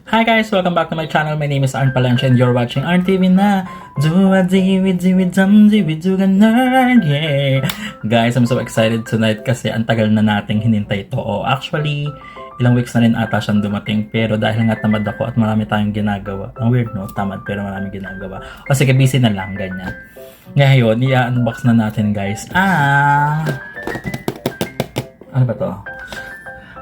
Hi guys! Welcome back to my channel. My name is Arn Palancia and you're watching Arn TV na nerd. Yeah! Guys, I'm so excited tonight kasi ang tagal na nating hinintay ito. Actually, ilang weeks na rin ata siyang dumating pero dahil nga tamad ako at marami tayong ginagawa. Ang weird no? Tamad pero marami ginagawa. O sige, busy na lang. Ganyan. Ngayon, i-unbox na natin guys. Ano ba to?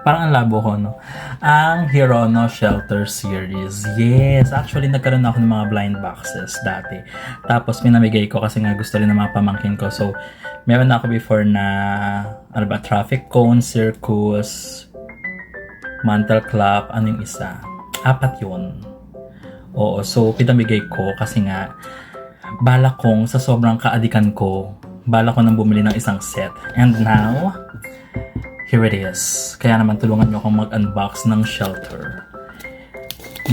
Parang ang labo ko, no? Ang Hirono Shelter Series. Yes! Actually, nagkaroon ako ng mga blind boxes dati. Tapos, pinamigay ko kasi nga gusto rin ng mga pamangkin ko. So, meron ako before na, traffic cone, circus, mantle clock, ano yung isa? 4 yun. Oo, so, pinamigay ko kasi nga, balak kong sa sobrang kaadikan ko, balak ko nang bumili ng isang set. And now, here it is. Kaya naman tulungan nyo akong mag-unbox ng shelter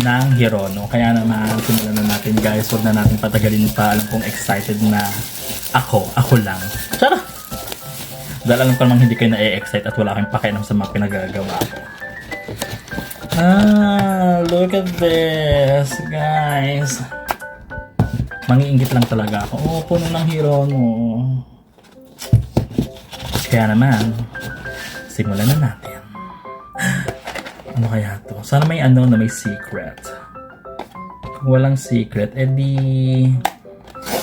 ng Hirono. Kaya naman simulan na natin guys. Huwag na natin patagalin pa. Alam kong excited na ako lang. Tara! Dahil alam ko namang hindi kayo na-excite at wala kayong pakialam sa mga pinagagawa ko. Look at this guys. Mangiinggit lang talaga ako. Puno ng Hirono. Kaya naman simulan na natin. Ano kaya to? Sana may na may secret. Kung walang secret, edi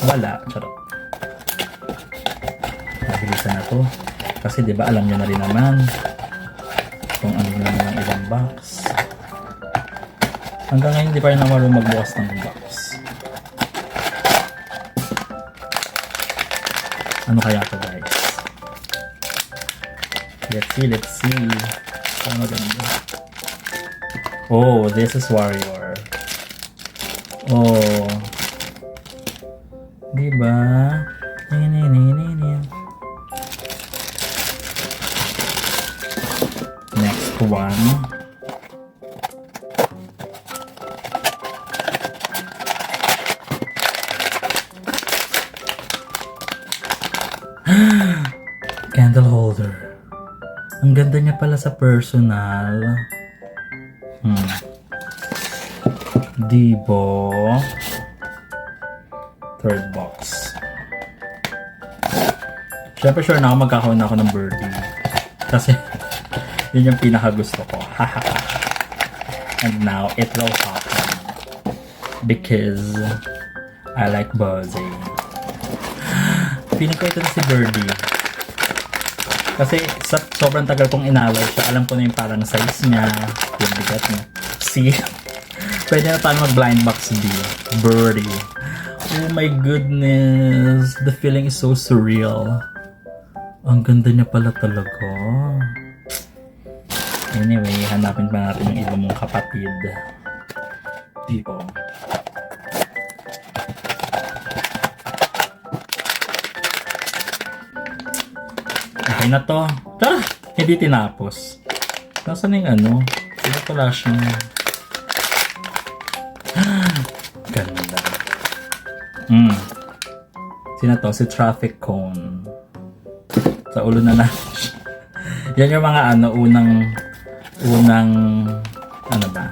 wala. Charot. Mabilisan na to. Kasi diba alam nyo na rin naman kung ano naman ang ibang box. Hanggang ngayon di pa rin naman magbukas ng box. Ano kaya to guys? Let's see. Ano maganda? Oh, this is Warrior. Oh. Diba? Next one. Candle holder. Ang ganda niya pala sa personal. Dibo. Third box. Siyempre sure na ako magkakaroon na ako ng birdie. Kasi yun yung pinaka gusto ko. And now it will happen. Because I like buzzing. Piling ko ito na si Birdie. Kasi sa sobrang tagal kong inaway siya, alam ko na yung parang size niya, yung bigat niya. See? Pwede na tayo mag-blind box B. Birdie. Oh my goodness. The feeling is so surreal. Ang ganda niya pala talaga. Anyway, hanapin pa natin yung iba mong kapatid. Tipo. Okay na to. Tara! Hindi tinapos. Nasaan yung ano? Sino pala siyang ganda. Sino to? Si Traffic Cone. Sa ulo na natin siya. Yan yung mga ano, unang ano ba?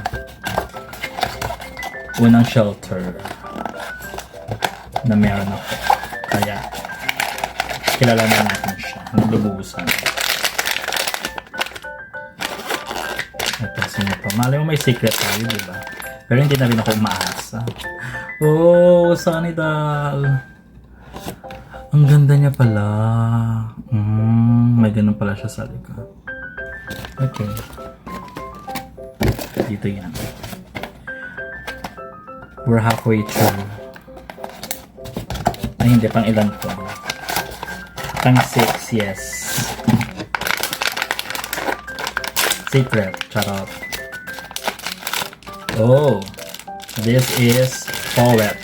Unang shelter na meron ako. Kaya kilala na natin siya. Naglubusan. Ito, sino pa? Malay mo may secret tayo, diba? Pero hindi na rin ako umaasa. Oh, Sunny Doll. Ang ganda niya pala. May ganun pala siya sa likod. Okay. Dito yan. We're halfway through. Ay, hindi. Pang ilan to? Pang 6, yes. Secret. Charot. Oh. This is Poet.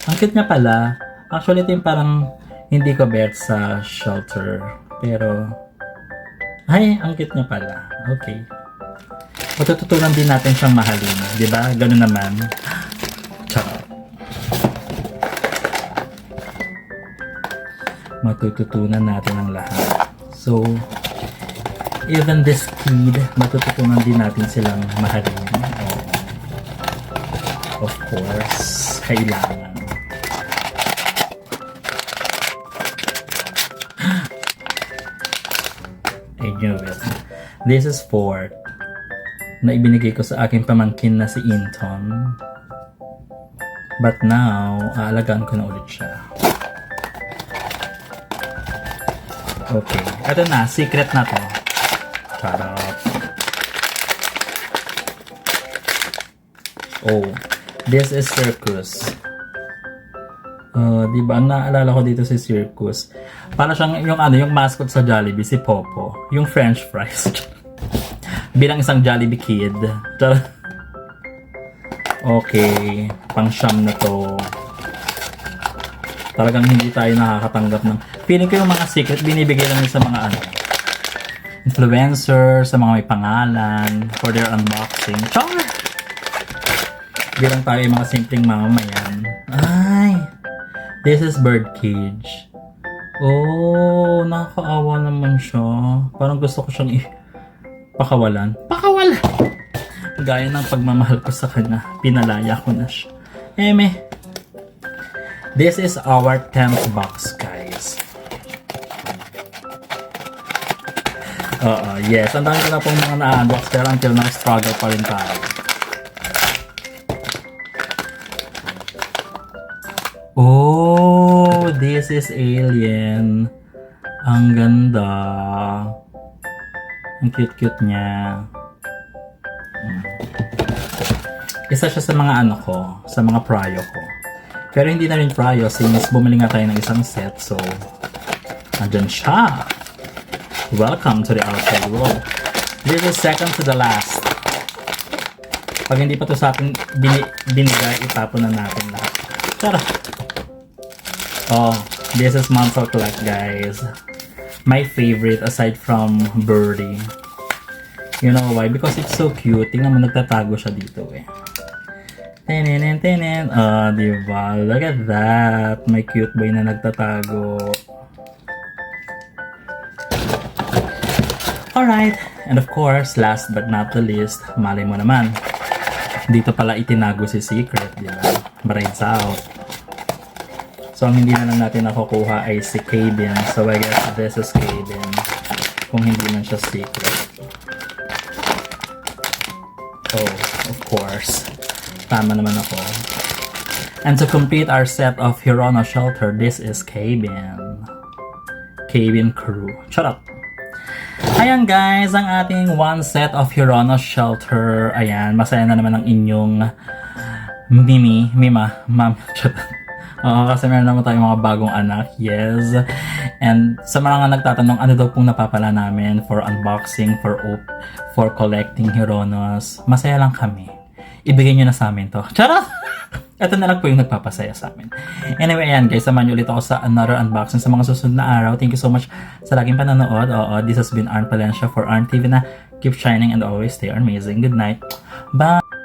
Ang cute niya pala. Actually, ito yung parang hindi ko bet sa shelter. Pero, ay, ang cute niya pala. Okay. Matututunan din natin siyang mahalin. Diba? Ganun naman. Charot. Matututunan natin ang lahat. So, Even this kid, matututunan din natin silang mahalin. Oo. Of course, kailangan. I knew it. This is Fort na ibinigay ko sa aking pamangkin na si Inton. But now, aalagaan ko na ulit siya. Okay. Ito na. Secret na to. Charot. Oh. This is Circus. Diba? Naalala ko dito si Circus. Para siyang yung mascot sa Jollibee, si Popo. Yung French fries. Bilang isang Jollibee kid. Okay, pang-siyam na to. Talagang hindi tayo nakakatanggap ng... Feeling ko yung mga secret, binibigay lang sa mga influencer, sa mga may pangalan, for their unboxing. Char! Bilang tayo yung mga simpleng mamamayan. Ay! This is Birdcage. Oh, nakakaawa naman siya. Parang gusto ko siyang pakawalan. Pakawalan! Gaya ng pagmamahal ko sa kanya, pinalaya ko na siya. This is our 10th box, guys. Yes. Ang dami ko na pong mga na-unbox, pero until now, struggle pa rin tayo. Oh, this is Alien. Ang ganda. Ang cute-cute niya. Isa siya sa mga sa mga pryo ko. Pero hindi na rin pryo since bumili nga tayo ng isang set. So, andyan siya. Welcome to the outside world. This is second to the last. Pag hindi pa to sa atin binigay, itapon na natin lahat. Tara! Oh, this is Mansell Collect, guys. My favorite aside from Birdie. You know why? Because it's so cute. Tingnan mo, nagtatago siya dito eh. Tenen. Diba? Look at that. May cute boy na nagtatago. Alright. And of course, last but not the least, malay mo naman. Dito pala itinago si Secret, diba? Brides out. So, ang hindi na lang natin nakukuha ay si Kevin. So, I guess this is Kevin. Kung hindi man siya Secret. Oh, of course. Tama naman ako. And to complete our set of Hirono Shelter, this is Kevin. Kevin Crew. Shut up! Ayan guys, ang ating one set of Hirono Shelter. Ayan, masaya na naman ang inyong ma'am. Oo, kasi meron naman tayong mga bagong anak. Yes. And sa mga nagtatanong, ano daw pong napapala namin for unboxing, for collecting Hironos. Masaya lang kami. Ibigay nyo na sa amin to. Charot! Ito na lang po yung nagpapasaya sa amin. Anyway, ayan guys, samahan nyo ulit ako sa another unboxing sa mga susunod na araw. Thank you so much sa laging panonood. This has been Arn Palencia for Arn TV na keep shining and always stay amazing. Good night. Bye!